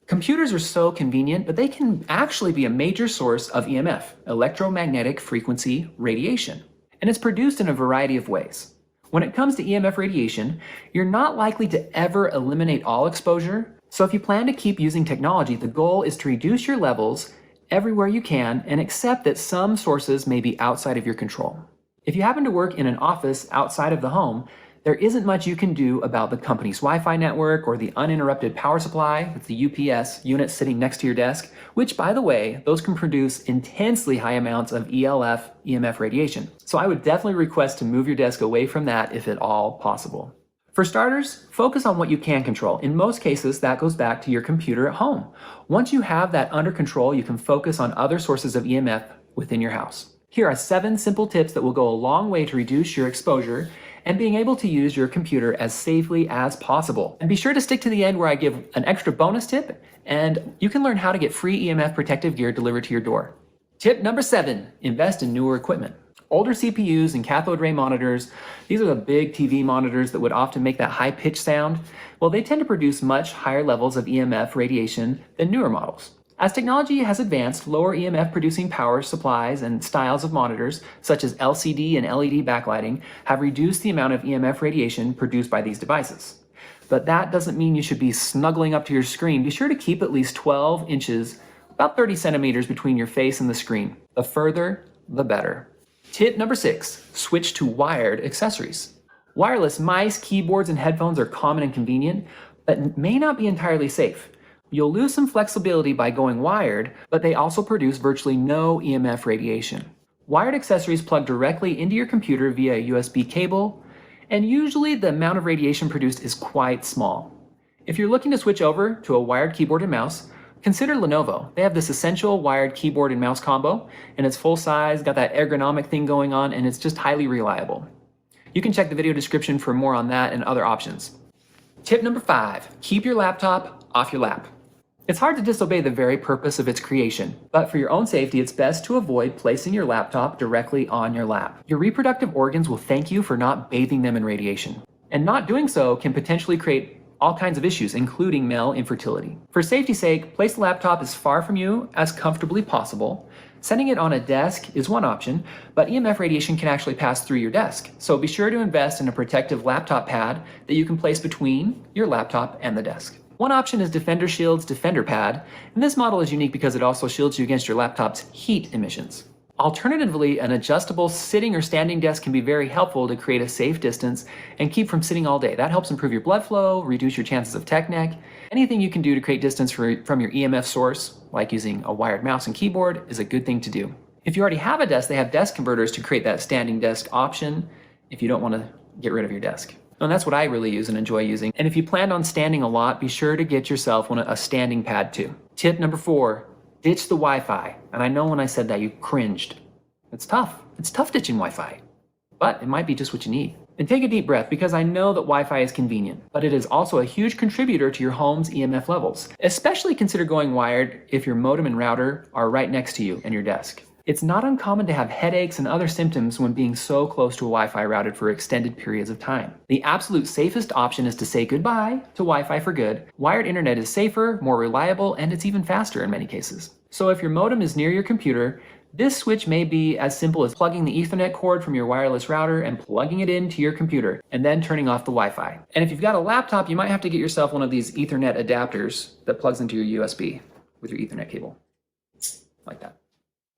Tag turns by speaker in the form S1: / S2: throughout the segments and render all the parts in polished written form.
S1: Computers are so convenient, but they can actually be a major source of EMF, electromagnetic frequency radiation, and it's produced in a variety of ways. When it comes to EMF radiation, you're not likely to ever eliminate all exposure, so if you plan to keep using technology, the goal is to reduce your levels everywhere you can and accept that some sources may be outside of your control. If you happen to work in an office outside of the home, there isn't much you can do about the company's Wi-Fi network or the uninterrupted power supply with the UPS unit sitting next to your desk, which, by the way, those can produce intensely high amounts of ELF, EMF radiation. So I would definitely request to move your desk away from that if at all possible. For starters, focus on what you can control. In most cases, that goes back to your computer at home. Once you have that under control, you can focus on other sources of EMF within your house. Here are 7 simple tips that will go a long way to reduce your exposure and being able to use your computer as safely as possible. And be sure to stick to the end where I give an extra bonus tip, and you can learn how to get free EMF protective gear delivered to your door. Tip number 7, invest in newer equipment. Older CPUs and cathode ray monitors, these are the big TV monitors that would often make that high-pitched sound. Well, they tend to produce much higher levels of EMF radiation than newer models. As technology has advanced, lower EMF producing power supplies and styles of monitors, such as LCD and LED backlighting, have reduced the amount of EMF radiation produced by these devices. But that doesn't mean you should be snuggling up to your screen. Be sure to keep at least 12 inches, about 30 centimeters between your face and the screen. The further, the better. Tip number 6, switch to wired accessories. Wireless mice, keyboards, and headphones are common and convenient, but may not be entirely safe. You'll lose some flexibility by going wired, but they also produce virtually no EMF radiation. Wired accessories plug directly into your computer via a USB cable, and usually the amount of radiation produced is quite small. If you're looking to switch over to a wired keyboard and mouse, consider Lenovo. They have this essential wired keyboard and mouse combo, and it's full size, got that ergonomic thing going on, and it's just highly reliable. You can check the video description for more on that and other options. Tip number 5, keep your laptop off your lap. It's hard to disobey the very purpose of its creation, but for your own safety, it's best to avoid placing your laptop directly on your lap. Your reproductive organs will thank you for not bathing them in radiation, and not doing so can potentially create all kinds of issues, including male infertility. For safety's sake, place the laptop as far from you as comfortably possible. Setting it on a desk is one option, but EMF radiation can actually pass through your desk, so be sure to invest in a protective laptop pad that you can place between your laptop and the desk. One option is Defender Shield's Defender Pad, and this model is unique because it also shields you against your laptop's heat emissions. Alternatively, an adjustable sitting or standing desk can be very helpful to create a safe distance and keep from sitting all day. That helps improve your blood flow, reduce your chances of tech neck. Anything you can do to create distance from your EMF source, like using a wired mouse and keyboard, is a good thing to do. If you already have a desk, they have desk converters to create that standing desk option if you don't want to get rid of your desk. And that's what I really use and enjoy using. And if you plan on standing a lot, be sure to get yourself a standing pad too. Tip number 4, ditch the Wi-Fi. And I know when I said that, you cringed. It's tough. It's tough ditching Wi-Fi, but it might be just what you need. And take a deep breath, because I know that Wi-Fi is convenient, but it is also a huge contributor to your home's EMF levels. Especially consider going wired if your modem and router are right next to you and your desk. It's not uncommon to have headaches and other symptoms when being so close to a Wi-Fi routed for extended periods of time. The absolute safest option is to say goodbye to Wi-Fi for good. Wired internet is safer, more reliable, and it's even faster in many cases. So if your modem is near your computer, this switch may be as simple as plugging the Ethernet cord from your wireless router and plugging it into your computer, and then turning off the Wi-Fi. And if you've got a laptop, you might have to get yourself one of these Ethernet adapters that plugs into your USB with your Ethernet cable, like that.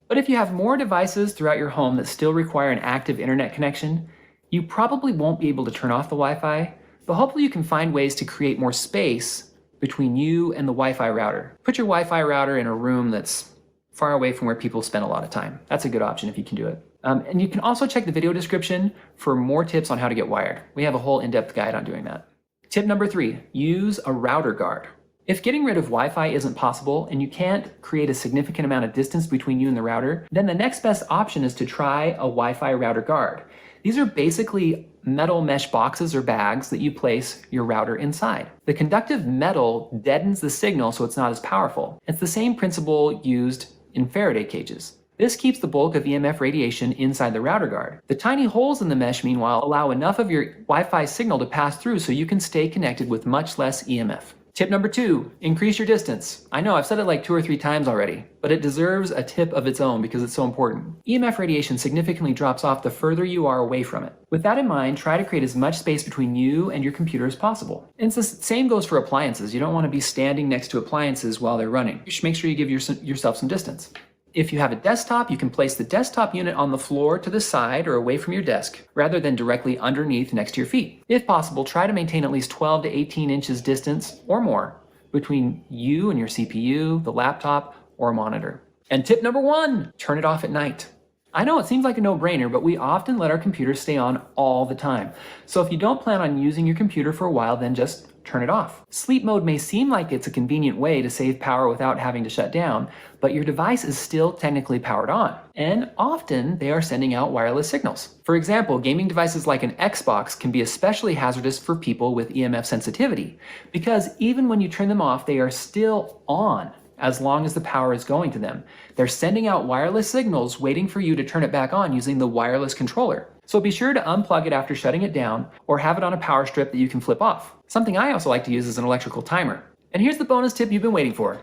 S1: But if you have more devices throughout your home that still require an active internet connection, you probably won't be able to turn off the Wi-Fi, but hopefully you can find ways to create more space between you and the Wi-Fi router. Put your Wi-Fi router in a room that's far away from where people spend a lot of time. That's a good option if you can do it. And you can also check the video description for more tips on how to get wired. We have a whole in-depth guide on doing that. Tip number 3, use a router guard. If getting rid of Wi-Fi isn't possible and you can't create a significant amount of distance between you and the router, then the next best option is to try a Wi-Fi router guard. These are basically metal mesh boxes or bags that you place your router inside. The conductive metal deadens the signal so it's not as powerful. It's the same principle used in Faraday cages. This keeps the bulk of EMF radiation inside the router guard. The tiny holes in the mesh, meanwhile, allow enough of your Wi-Fi signal to pass through so you can stay connected with much less EMF. Tip number 2, increase your distance. I know I've said it like 2 or 3 times already, but it deserves a tip of its own because it's so important. EMF radiation significantly drops off the further you are away from it. With that in mind, try to create as much space between you and your computer as possible. And the same goes for appliances. You don't want to be standing next to appliances while they're running. You should make sure you give yourself some distance. If you have a desktop, you can place the desktop unit on the floor to the side or away from your desk, rather than directly underneath next to your feet. If possible, try to maintain at least 12 to 18 inches distance or more between you and your CPU, the laptop, or monitor. And tip number 1, turn it off at night. I know it seems like a no-brainer, but we often let our computers stay on all the time. So if you don't plan on using your computer for a while, then just turn it off. Sleep mode may seem like it's a convenient way to save power without having to shut down, but your device is still technically powered on. And often they are sending out wireless signals. For example, gaming devices like an Xbox can be especially hazardous for people with EMF sensitivity, because even when you turn them off, they are still on as long as the power is going to them. They're sending out wireless signals waiting for you to turn it back on using the wireless controller. So be sure to unplug it after shutting it down, or have it on a power strip that you can flip off. Something I also like to use is an electrical timer. And here's the bonus tip you've been waiting for.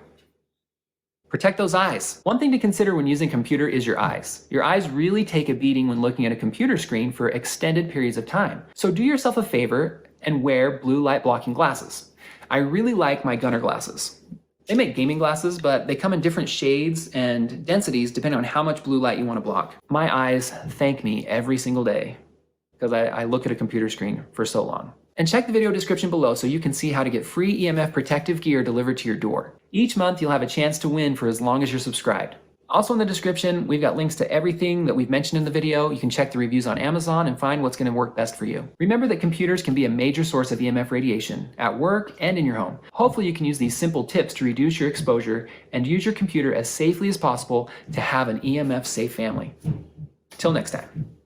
S1: Protect those eyes. One thing to consider when using a computer is your eyes. Your eyes really take a beating when looking at a computer screen for extended periods of time. So do yourself a favor and wear blue light blocking glasses. I really like my Gunnar glasses. They make gaming glasses, but they come in different shades and densities depending on how much blue light you want to block. My eyes thank me every single day because I look at a computer screen for so long. And check the video description below so you can see how to get free EMF protective gear delivered to your door. Each month you'll have a chance to win for as long as you're subscribed. Also in the description, we've got links to everything that we've mentioned in the video. You can check the reviews on Amazon and find what's going to work best for you. Remember that computers can be a major source of EMF radiation at work and in your home. Hopefully you can use these simple tips to reduce your exposure and use your computer as safely as possible to have an EMF safe family. Till next time.